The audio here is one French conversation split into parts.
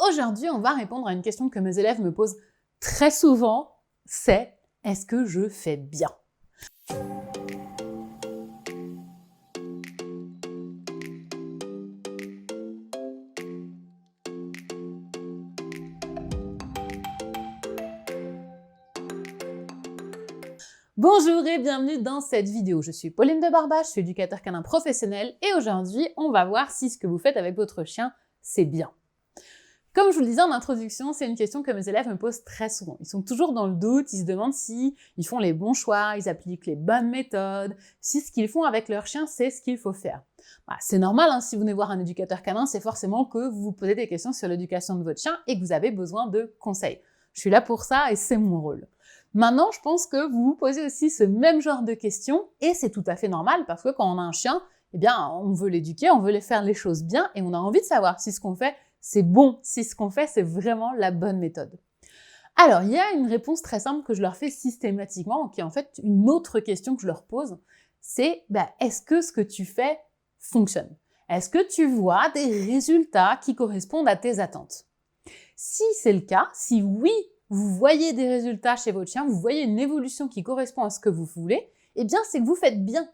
Aujourd'hui, on va répondre à une question que mes élèves me posent très souvent, c'est « Est-ce que je fais bien ?» Bonjour et bienvenue dans cette vidéo. Je suis Pauline de Barba, je suis éducateur canin professionnel et aujourd'hui, on va voir si ce que vous faites avec votre chien, c'est bien. Comme je vous le disais en introduction, c'est une question que mes élèves me posent très souvent. Ils sont toujours dans le doute, ils se demandent si ils font les bons choix, ils appliquent les bonnes méthodes, si ce qu'ils font avec leur chien, c'est ce qu'il faut faire. C'est normal, hein, si vous venez voir un éducateur canin, c'est forcément que vous vous posez des questions sur l'éducation de votre chien et que vous avez besoin de conseils. Je suis là pour ça et c'est mon rôle. Maintenant, je pense que vous vous posez aussi ce même genre de questions et c'est tout à fait normal parce que quand on a un chien, eh bien, on veut l'éduquer, on veut faire les choses bien et on a envie de savoir si ce qu'on fait, c'est bon, si ce qu'on fait, c'est vraiment la bonne méthode. Alors, il y a une réponse très simple que je leur fais systématiquement, qui est en fait une autre question que je leur pose, c'est est-ce que ce que tu fais fonctionne? Est-ce que tu vois des résultats qui correspondent à tes attentes? Si c'est le cas, si oui, vous voyez des résultats chez votre chien, vous voyez une évolution qui correspond à ce que vous voulez, eh bien c'est que vous faites bien.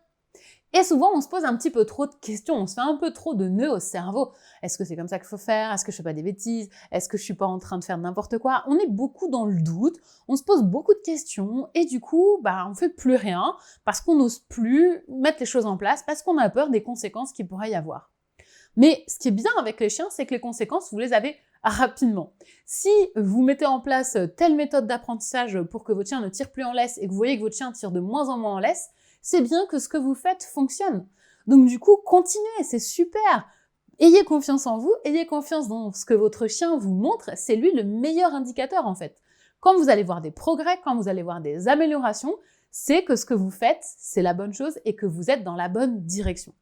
Et souvent, on se pose un petit peu trop de questions, on se fait un peu trop de nœuds au cerveau. Est-ce que c'est comme ça qu'il faut faire? Est-ce que je fais pas des bêtises? Est-ce que je suis pas en train de faire n'importe quoi? On est beaucoup dans le doute, on se pose beaucoup de questions et du coup, on fait plus rien parce qu'on n'ose plus mettre les choses en place, parce qu'on a peur des conséquences qu'il pourrait y avoir. Mais ce qui est bien avec les chiens, c'est que les conséquences, vous les avez rapidement. Si vous mettez en place telle méthode d'apprentissage pour que votre chien ne tire plus en laisse et que vous voyez que votre chien tire de moins en moins en laisse, c'est bien que ce que vous faites fonctionne. Donc du coup, continuez, c'est super. Ayez confiance en vous, ayez confiance dans ce que votre chien vous montre, c'est lui le meilleur indicateur en fait. Quand vous allez voir des progrès, quand vous allez voir des améliorations, c'est que ce que vous faites, c'est la bonne chose et que vous êtes dans la bonne direction.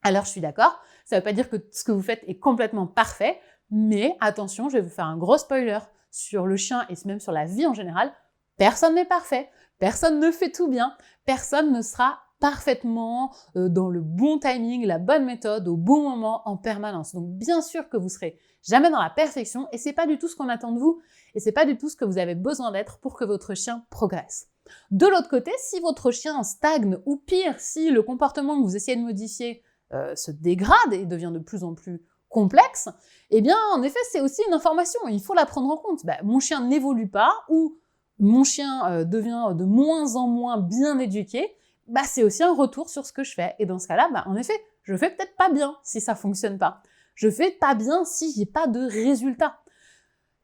Alors je suis d'accord, ça ne veut pas dire que ce que vous faites est complètement parfait, mais attention, je vais vous faire un gros spoiler sur le chien et même sur la vie en général, personne n'est parfait, personne ne fait tout bien, personne ne sera parfaitement dans le bon timing, la bonne méthode, au bon moment, en permanence. Donc bien sûr que vous serez jamais dans la perfection et c'est pas du tout ce qu'on attend de vous et c'est pas du tout ce que vous avez besoin d'être pour que votre chien progresse. De l'autre côté, si votre chien stagne ou pire, si le comportement que vous essayez de modifier se dégrade et devient de plus en plus complexe, eh bien, en effet, c'est aussi une information, il faut la prendre en compte. Mon chien n'évolue pas ou mon chien devient de moins en moins bien éduqué, c'est aussi un retour sur ce que je fais. Et dans ce cas-là, en effet, je fais peut-être pas bien si ça fonctionne pas. Je fais pas bien si j'ai pas de résultat.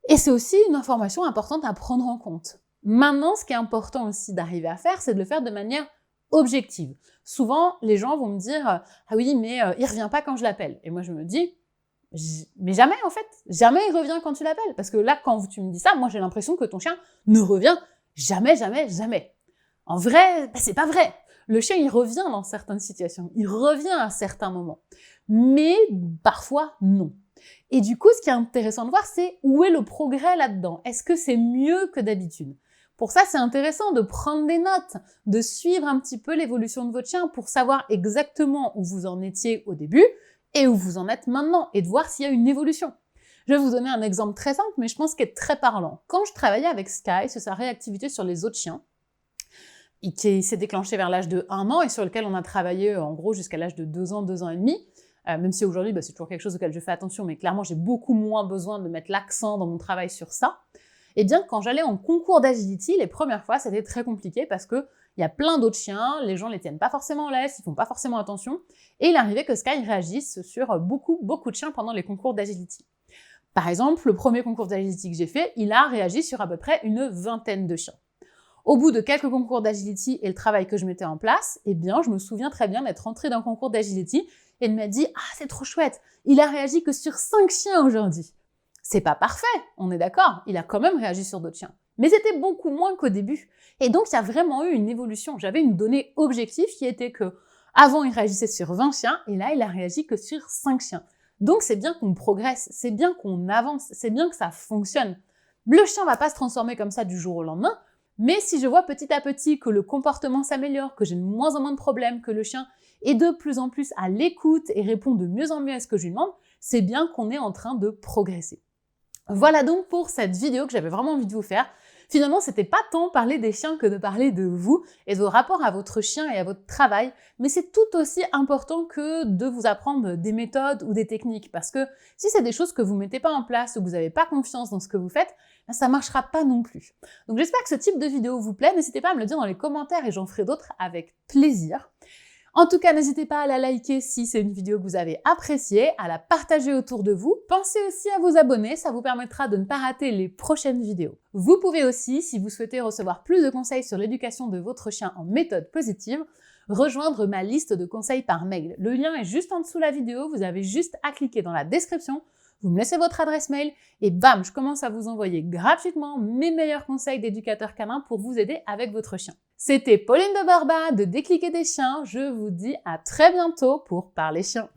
Et c'est aussi une information importante à prendre en compte. Maintenant, ce qui est important aussi d'arriver à faire, c'est de le faire de manière objective. Souvent, les gens vont me dire « Ah oui, mais il revient pas quand je l'appelle. » Et moi, je me dis « Mais jamais, en fait. Jamais il revient quand tu l'appelles. » Parce que là, quand tu me dis ça, moi, j'ai l'impression que ton chien ne revient jamais, jamais, jamais. En vrai, c'est pas vrai. Le chien, il revient dans certaines situations. Il revient à certains moments. Mais parfois, non. Et du coup, ce qui est intéressant de voir, c'est où est le progrès là-dedans? Est-ce que c'est mieux que d'habitude? Pour ça, c'est intéressant de prendre des notes, de suivre un petit peu l'évolution de votre chien pour savoir exactement où vous en étiez au début et où vous en êtes maintenant et de voir s'il y a une évolution. Je vais vous donner un exemple très simple, mais je pense qu'il est très parlant. Quand je travaillais avec Sky sur sa réactivité sur les autres chiens, qui s'est déclenché vers l'âge de 1 an et sur lequel on a travaillé en gros jusqu'à l'âge de 2 ans, 2 ans et demi, même si aujourd'hui c'est toujours quelque chose auquel je fais attention, mais clairement j'ai beaucoup moins besoin de mettre l'accent dans mon travail sur ça. Eh bien, quand j'allais en concours d'agility, les premières fois, c'était très compliqué parce que il y a plein d'autres chiens, les gens les tiennent pas forcément en laisse, ils font pas forcément attention, et il arrivait que Sky réagisse sur beaucoup de chiens pendant les concours d'agility. Par exemple, le premier concours d'agility que j'ai fait, il a réagi sur à peu près une 20aine de chiens. Au bout de quelques concours d'agility et le travail que je mettais en place, eh bien, je me souviens très bien d'être rentrée dans un concours d'agility et de m'être dit « Ah, c'est trop chouette, il a réagi que sur 5 chiens aujourd'hui !» C'est pas parfait, on est d'accord, il a quand même réagi sur d'autres chiens. Mais c'était beaucoup moins qu'au début. Et donc, il y a vraiment eu une évolution. J'avais une donnée objective qui était que avant il réagissait sur 20 chiens, et là, il a réagi que sur 5 chiens. Donc, c'est bien qu'on progresse, c'est bien qu'on avance, c'est bien que ça fonctionne. Le chien va pas se transformer comme ça du jour au lendemain, mais si je vois petit à petit que le comportement s'améliore, que j'ai de moins en moins de problèmes, que le chien est de plus en plus à l'écoute et répond de mieux en mieux à ce que je lui demande, c'est bien qu'on est en train de progresser. Voilà donc pour cette vidéo que j'avais vraiment envie de vous faire. Finalement, c'était pas tant parler des chiens que de parler de vous et de vos rapports à votre chien et à votre travail, mais c'est tout aussi important que de vous apprendre des méthodes ou des techniques, parce que si c'est des choses que vous mettez pas en place ou que vous n'avez pas confiance dans ce que vous faites, ben ça marchera pas non plus. Donc j'espère que ce type de vidéo vous plaît, n'hésitez pas à me le dire dans les commentaires et j'en ferai d'autres avec plaisir. En tout cas, n'hésitez pas à la liker si c'est une vidéo que vous avez appréciée, à la partager autour de vous. Pensez aussi à vous abonner, ça vous permettra de ne pas rater les prochaines vidéos. Vous pouvez aussi, si vous souhaitez recevoir plus de conseils sur l'éducation de votre chien en méthode positive, rejoindre ma liste de conseils par mail. Le lien est juste en dessous de la vidéo, vous avez juste à cliquer dans la description, vous me laissez votre adresse mail et bam, je commence à vous envoyer gratuitement mes meilleurs conseils d'éducateur canin pour vous aider avec votre chien. C'était Pauline de Barba de Décliquer des chiens, je vous dis à très bientôt pour Parler Chiens.